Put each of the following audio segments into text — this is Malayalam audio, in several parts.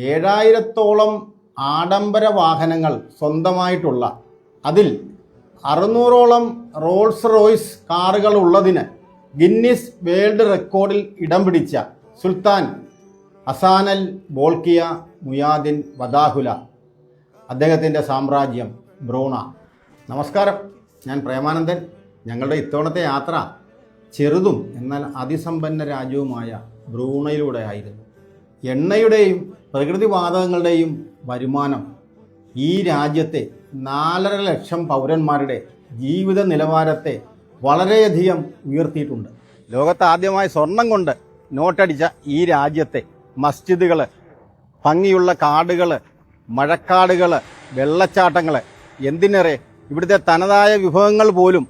7000-ഓളം ആഡംബര വാഹനങ്ങൾ സ്വന്തമായിട്ടുള്ള, അതിൽ 600-ഓളം റോൾസ് റോയ്സ് കാറുകൾ ഉള്ളതിന് ഗിന്നീസ് വേൾഡ് റെക്കോർഡിൽ ഇടം പിടിച്ച സുൽത്താൻ ഹസാനൽ ബോൾക്കിയ മുയാദിൻ വദാഹുല, അദ്ദേഹത്തിൻ്റെ സാമ്രാജ്യം ബ്രൂണ. നമസ്കാരം, ഞാൻ പ്രേമാനന്ദൻ. ഞങ്ങളുടെ ഇത്തവണത്തെ യാത്ര ചെറുതും എന്നാൽ അതിസമ്പന്ന രാജ്യവുമായ ബ്രൂണയിലൂടെ ആയിരുന്നു. എണ്ണയുടെയും പ്രകൃതിവാതകങ്ങളുടെയും വരുമാനം ഈ രാജ്യത്തെ 4.5 ലക്ഷം പൗരന്മാരുടെ ജീവിത നിലവാരത്തെ വളരെയധികം ഉയർത്തിയിട്ടുണ്ട്. ലോകത്താദ്യമായി സ്വർണം കൊണ്ട് നോട്ടടിച്ച ഈ രാജ്യത്തെ മസ്ജിദുകൾ, ഭംഗിയുള്ള കാടുകൾ, മഴക്കാടുകൾ, വെള്ളച്ചാട്ടങ്ങൾ, എന്തിനേറെ ഇവിടുത്തെ തനതായ വിഭവങ്ങൾ പോലും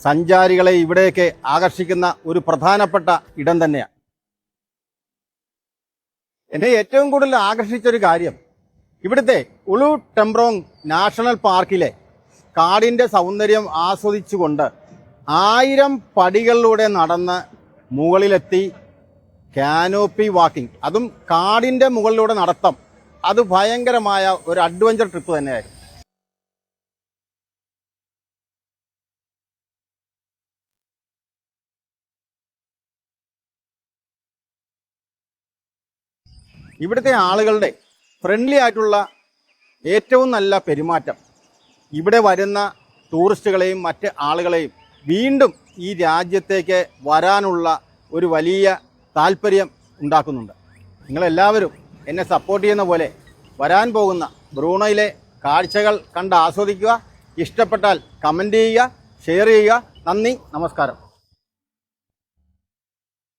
സഞ്ചാരികളെ ഇവിടേക്ക് ആകർഷിക്കുന്ന ഒരു പ്രധാനപ്പെട്ട ഇടം തന്നെയാണ്. എന്നെ ഏറ്റവും കൂടുതൽ ആകർഷിച്ചൊരു കാര്യം ഇവിടുത്തെ ഉളു ടെംബ്രോങ് നാഷണൽ പാർക്കിലെ കാടിൻ്റെ സൗന്ദര്യം ആസ്വദിച്ചുകൊണ്ട് 1000 പടികളിലൂടെ നടന്ന് മുകളിലെത്തി കാനോപ്പി വാക്കിംഗ്, അതും കാടിൻ്റെ മുകളിലൂടെ നടത്തം, അത് ഭയങ്കരമായ ഒരു അഡ്വഞ്ചർ ട്രിപ്പ് തന്നെയായിരുന്നു. ഇവിടുത്തെ ആളുകളുടെ ഫ്രണ്ട്ലി ആയിട്ടുള്ള ഏറ്റവും നല്ല പെരുമാറ്റം ഇവിടെ വരുന്ന ടൂറിസ്റ്റുകളെയും മറ്റ് ആളുകളെയും വീണ്ടും ഈ രാജ്യത്തേക്ക് വരാനുള്ള ഒരു വലിയ താല്പര്യം ഉണ്ടാക്കുന്നുണ്ട്. നിങ്ങളെല്ലാവരും എന്നെ സപ്പോർട്ട് ചെയ്യുന്ന പോലെ വരാൻ പോകുന്ന ബ്രൂണയിലെ കാഴ്ചകൾ കണ്ട് ആസ്വദിക്കുക. ഇഷ്ടപ്പെട്ടാൽ കമൻറ്റ് ചെയ്യുക, ഷെയർ ചെയ്യുക. നന്ദി, നമസ്കാരം.